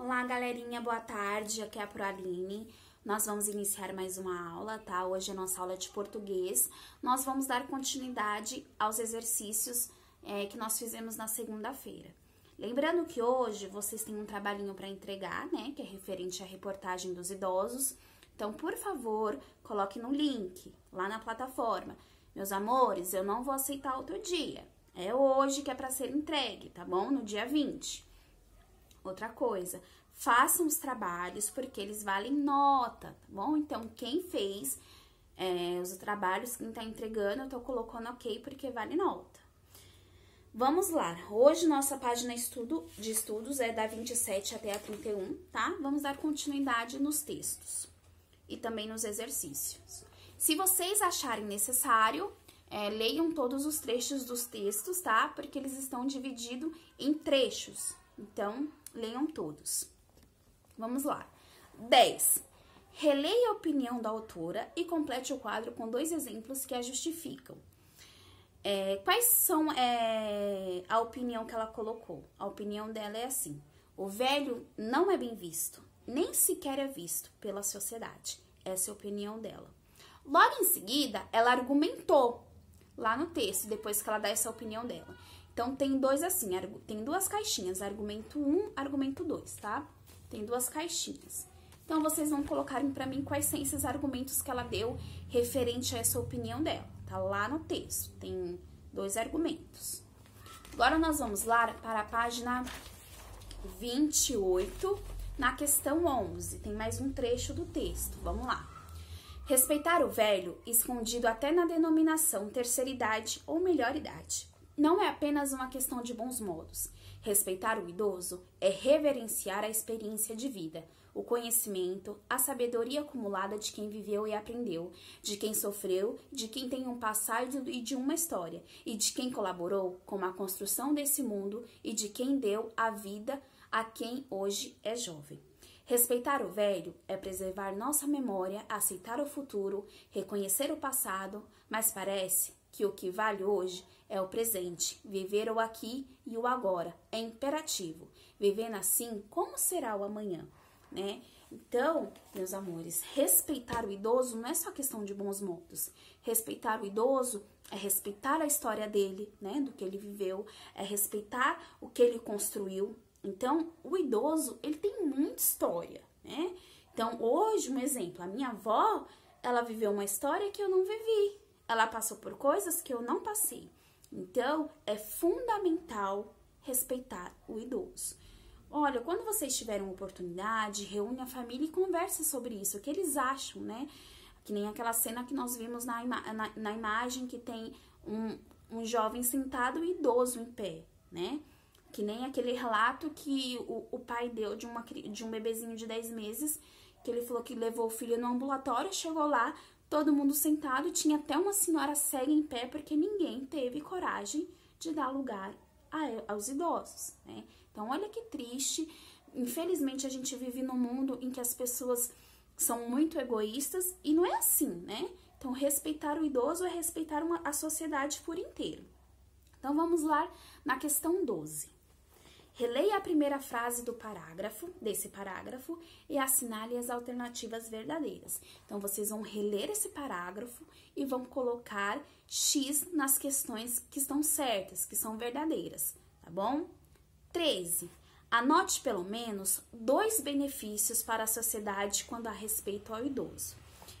Olá, galerinha, boa tarde, aqui é a Proaline. Nós vamos iniciar mais uma aula, tá? Hoje é a nossa aula de português. Nós vamos dar continuidade aos exercícios que nós fizemos na segunda-feira. Lembrando que hoje vocês têm um trabalhinho para entregar, né? Que é referente à reportagem dos idosos. Então, por favor, coloque no link lá na plataforma. Meus amores, eu não vou aceitar outro dia. É hoje que é para ser entregue, tá bom? No dia 20. Outra coisa, façam os trabalhos porque eles valem nota, tá bom? Então, quem fez os trabalhos, quem tá entregando, eu tô colocando ok porque vale nota. Vamos lá, hoje nossa página de estudos é da 27 até a 31, tá? Vamos dar continuidade nos textos e também nos exercícios. Se vocês acharem necessário, leiam todos os trechos dos textos, tá? Porque eles estão divididos em trechos, então leiam todos. Vamos lá. 10. Releia a opinião da autora e complete o quadro com 2 exemplos que a justificam. Quais são a opinião que ela colocou? A opinião dela é assim: o velho não é bem visto, nem sequer é visto pela sociedade. Essa é a opinião dela. Logo em seguida, ela argumentou lá no texto, depois que ela dá essa opinião dela. Então, tem tem 2 caixinhas, argumento 1, argumento 2, tá? Tem 2 caixinhas. Então, vocês vão colocarem pra mim quais são esses argumentos que ela deu referente a essa opinião dela. Tá lá no texto, tem 2 argumentos. Agora, nós vamos lá para a página 28, na questão 11. Tem mais um trecho do texto, vamos lá. Respeitar o velho, escondido até na denominação terceira idade ou melhor idade. Não é apenas uma questão de bons modos. Respeitar o idoso é reverenciar a experiência de vida, o conhecimento, a sabedoria acumulada de quem viveu e aprendeu, de quem sofreu, de quem tem um passado e de uma história, e de quem colaborou com a construção desse mundo e de quem deu a vida a quem hoje é jovem. Respeitar o velho é preservar nossa memória, aceitar o futuro, reconhecer o passado, mas parece que o que vale hoje é o presente, viver o aqui e o agora, é imperativo. Vivendo assim, como será o amanhã, né? Então, meus amores, respeitar o idoso não é só questão de bons modos. Respeitar o idoso é respeitar a história dele, né, do que ele viveu, é respeitar o que ele construiu. Então, o idoso, ele tem muita história, né? Então, hoje, um exemplo, a minha avó, ela viveu uma história que eu não vivi. Ela passou por coisas que eu não passei. Então, é fundamental respeitar o idoso. Olha, quando vocês tiverem oportunidade, reúne a família e converse sobre isso, o que eles acham, né? Que nem aquela cena que nós vimos na imagem que tem um jovem sentado e idoso em pé, né? Que nem aquele relato que o pai deu de um bebezinho de 10 meses, que ele falou que levou o filho no ambulatório, chegou lá, todo mundo sentado, tinha até uma senhora cega em pé, porque ninguém teve coragem de dar lugar aos idosos, né? Então, olha que triste. Infelizmente, a gente vive num mundo em que as pessoas são muito egoístas e não é assim, né? Então, respeitar o idoso é respeitar a sociedade por inteiro. Então, vamos lá na questão 12. Releia a primeira frase desse parágrafo e assinale as alternativas verdadeiras. Então, vocês vão reler esse parágrafo e vão colocar X nas questões que estão certas, que são verdadeiras, tá bom? 13. Anote pelo menos 2 benefícios para a sociedade quando há respeito ao idoso.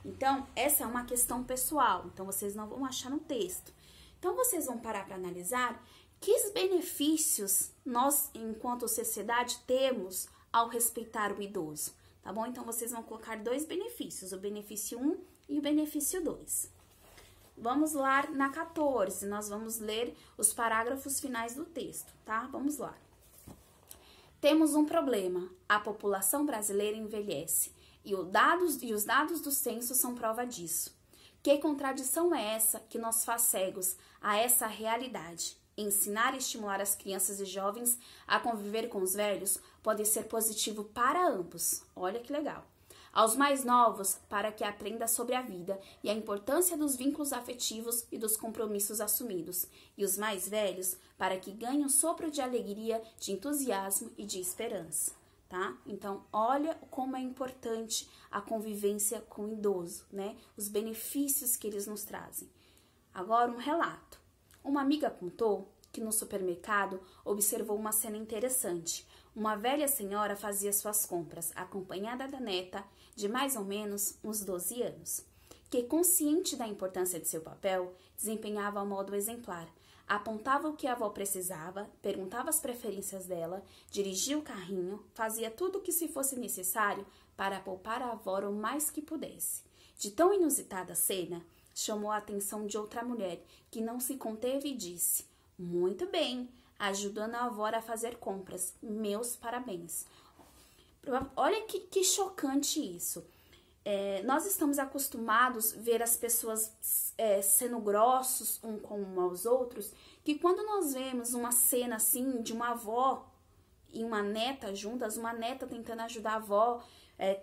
Então, essa é uma questão pessoal, então vocês não vão achar no texto. Então, vocês vão parar para analisar que benefícios nós, enquanto sociedade, temos ao respeitar o idoso, tá bom? Então, vocês vão colocar 2 benefícios, o benefício 1 e o benefício 2. Vamos lá na 14, nós vamos ler os parágrafos finais do texto, tá? Vamos lá. Temos um problema, a população brasileira envelhece e os dados do censo são prova disso. Que contradição é essa que nos faz cegos a essa realidade? Ensinar e estimular as crianças e jovens a conviver com os velhos pode ser positivo para ambos. Olha que legal. Aos mais novos, para que aprenda sobre a vida e a importância dos vínculos afetivos e dos compromissos assumidos. E os mais velhos, para que ganhe um sopro de alegria, de entusiasmo e de esperança. tá? Então, olha como é importante a convivência com o idoso, né? Os benefícios que eles nos trazem. Agora, um relato. Uma amiga contou que no supermercado observou uma cena interessante. Uma velha senhora fazia suas compras, acompanhada da neta, de mais ou menos uns 12 anos, que, consciente da importância de seu papel, desempenhava ao modo exemplar. Apontava o que a avó precisava, perguntava as preferências dela, dirigia o carrinho, fazia tudo o que se fosse necessário para poupar a avó o mais que pudesse. De tão inusitada cena, chamou a atenção de outra mulher, que não se conteve e disse: "Muito bem, ajudando a avó a fazer compras. Meus parabéns." Olha que chocante isso. Nós estamos acostumados a ver as pessoas sendo grossos um com os outros, que quando nós vemos uma cena assim de uma avó e uma neta juntas, uma neta tentando ajudar a avó,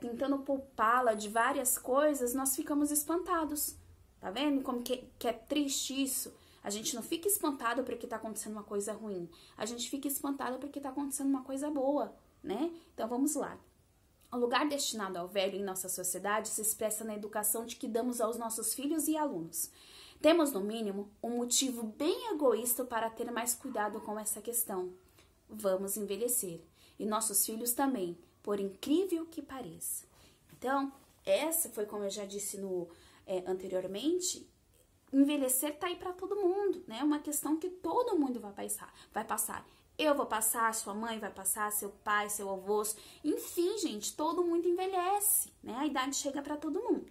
tentando poupá-la de várias coisas, nós ficamos espantados. Tá vendo como que é triste isso? A gente não fica espantado porque tá acontecendo uma coisa ruim. A gente fica espantado porque tá acontecendo uma coisa boa, né? Então vamos lá. O lugar destinado ao velho em nossa sociedade se expressa na educação de que damos aos nossos filhos e alunos. Temos, no mínimo, um motivo bem egoísta para ter mais cuidado com essa questão. Vamos envelhecer. E nossos filhos também, por incrível que pareça. Então, essa foi, como eu já disse anteriormente, envelhecer tá aí para todo mundo, né? É uma questão que todo mundo vai passar. Eu vou passar, sua mãe vai passar, seu pai, seu avô, enfim, gente, todo mundo envelhece, né? A idade chega para todo mundo.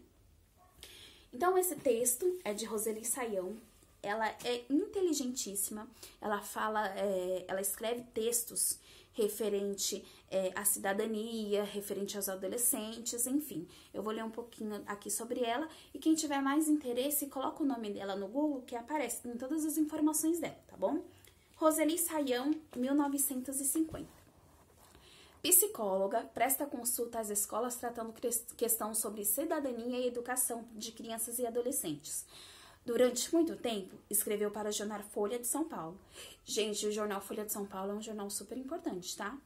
Então, esse texto é de Roseli Saião. Ela é inteligentíssima. Ela escreve textos referente à cidadania, referente aos adolescentes, enfim. Eu vou ler um pouquinho aqui sobre ela e quem tiver mais interesse, coloca o nome dela no Google, que aparece em todas as informações dela, tá bom? Roseli Saião, 1950. Psicóloga, presta consulta às escolas tratando questão sobre cidadania e educação de crianças e adolescentes. Durante muito tempo, escreveu para o jornal Folha de São Paulo. Gente, o jornal Folha de São Paulo é um jornal super importante, tá?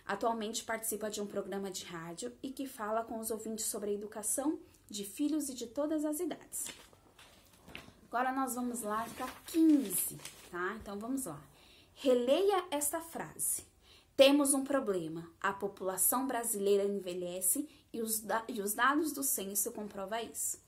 Atualmente participa de um programa de rádio e que fala com os ouvintes sobre a educação de filhos e de todas as idades. Agora nós vamos lá para 15, tá? Então vamos lá. Releia esta frase. Temos um problema. A população brasileira envelhece e os dados do censo comprovam isso.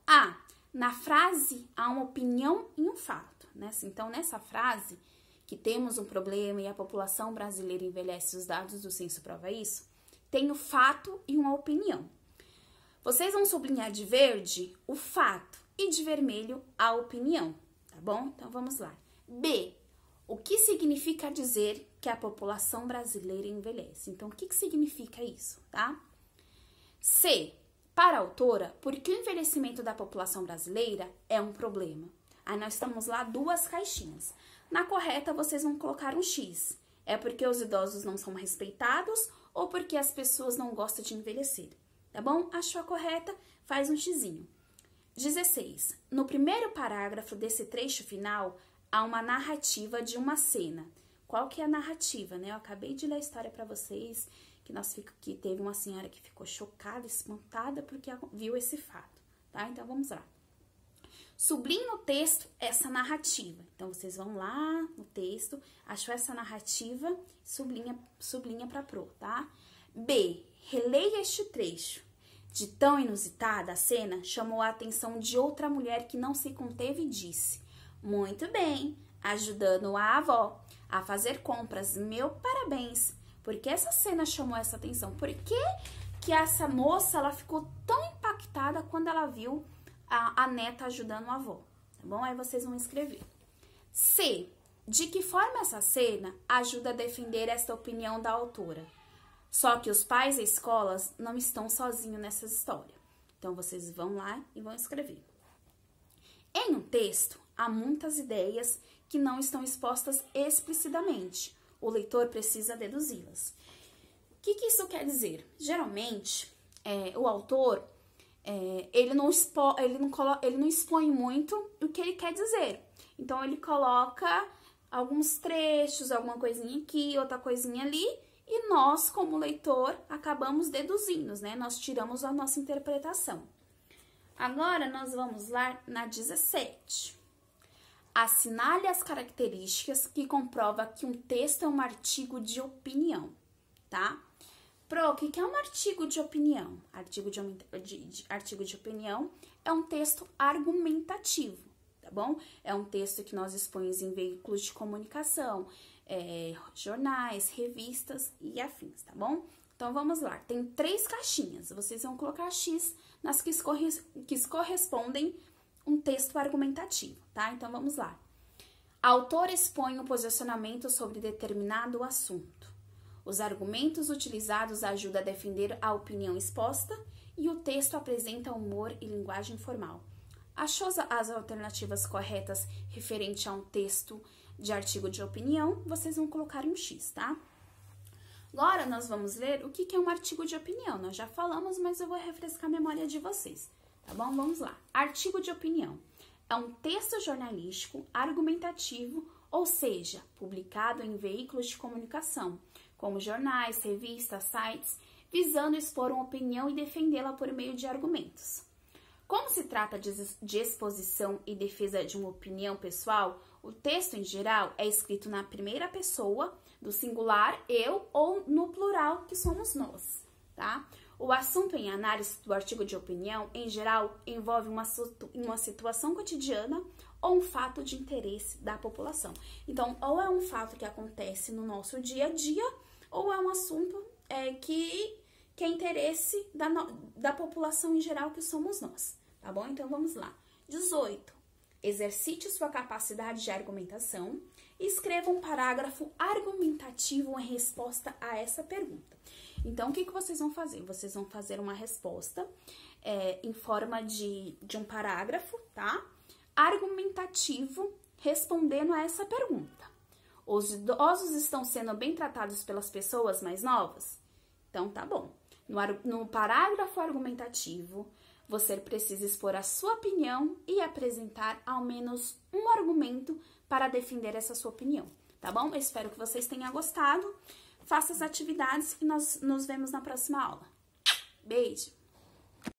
A. Na frase há uma opinião e um fato, né? Então, nessa frase, que temos um problema e a população brasileira envelhece e os dados do censo provam isso, tem o fato e uma opinião. Vocês vão sublinhar de verde o fato e de vermelho a opinião, tá bom? Então, vamos lá. B. O que significa dizer que a população brasileira envelhece? Então, o que significa isso, tá? C. Para a autora, por que o envelhecimento da população brasileira é um problema? Aí nós estamos lá 2 caixinhas. Na correta, vocês vão colocar um X. É porque os idosos não são respeitados ou porque as pessoas não gostam de envelhecer, tá bom? Achou a correta? Faz um xizinho. 16. No primeiro parágrafo desse trecho final, há uma narrativa de uma cena. Qual que é a narrativa, né? Eu acabei de ler a história para vocês, que teve uma senhora que ficou chocada, espantada, porque viu esse fato, tá? Então, vamos lá. Sublinhe no texto essa narrativa. Então, vocês vão lá no texto, achou essa narrativa, sublinha para pro, tá? B. Releia este trecho. De tão inusitada a cena, chamou a atenção de outra mulher que não se conteve e disse: "Muito bem, ajudando a avó a fazer compras. Meu parabéns." Por que essa cena chamou essa atenção? Por que essa moça ela ficou tão impactada quando ela viu a neta ajudando a avó? Tá bom? Aí vocês vão escrever. C. De que forma essa cena ajuda a defender esta opinião da autora? Só que os pais e escolas não estão sozinhos nessa história. Então, vocês vão lá e vão escrever. Em um texto, há muitas ideias que não estão expostas explicitamente. O leitor precisa deduzi-las. O que isso quer dizer? Geralmente, o autor, ele não expõe muito o que ele quer dizer. Então, ele coloca alguns trechos, alguma coisinha aqui, outra coisinha ali, e nós, como leitor, acabamos deduzindo, né? Nós tiramos a nossa interpretação. Agora, nós vamos lá na 17. Assinale as características que comprovam que um texto é um artigo de opinião, tá? Pro, o que é um artigo de opinião? Artigo de opinião é um texto argumentativo, tá bom? É um texto que nós expomos em veículos de comunicação, jornais, revistas e afins, tá bom? Então, vamos lá. Tem 3 caixinhas. Vocês vão colocar X nas que correspondem um texto argumentativo, tá? Então, vamos lá. Autor expõe um posicionamento sobre determinado assunto. Os argumentos utilizados ajudam a defender a opinião exposta e o texto apresenta humor e linguagem formal. Achou as alternativas corretas referente a um texto de artigo de opinião? Vocês vão colocar um X, tá? Agora, nós vamos ler o que é um artigo de opinião. Nós já falamos, mas eu vou refrescar a memória de vocês, tá bom? Vamos lá. Artigo de opinião é um texto jornalístico argumentativo, ou seja, publicado em veículos de comunicação, como jornais, revistas, sites, visando expor uma opinião e defendê-la por meio de argumentos. Como se trata de exposição e defesa de uma opinião pessoal, o texto, em geral, é escrito na primeira pessoa, do singular, eu, ou no plural, que somos nós, tá? O assunto em análise do artigo de opinião, em geral, envolve uma situação cotidiana ou um fato de interesse da população. Então, ou é um fato que acontece no nosso dia a dia, ou é um assunto que é interesse da população em geral, que somos nós, tá bom? Então, vamos lá. 18. Exercite sua capacidade de argumentação e escreva um parágrafo argumentativo em resposta a essa pergunta. Então, o que vocês vão fazer? Vocês vão fazer uma resposta em forma de um parágrafo, tá? Argumentativo, respondendo a essa pergunta. Os idosos estão sendo bem tratados pelas pessoas mais novas? Então, tá bom. No parágrafo argumentativo, você precisa expor a sua opinião e apresentar ao menos um argumento para defender essa sua opinião, tá bom? Eu espero que vocês tenham gostado. Faça as atividades e nós nos vemos na próxima aula. Beijo!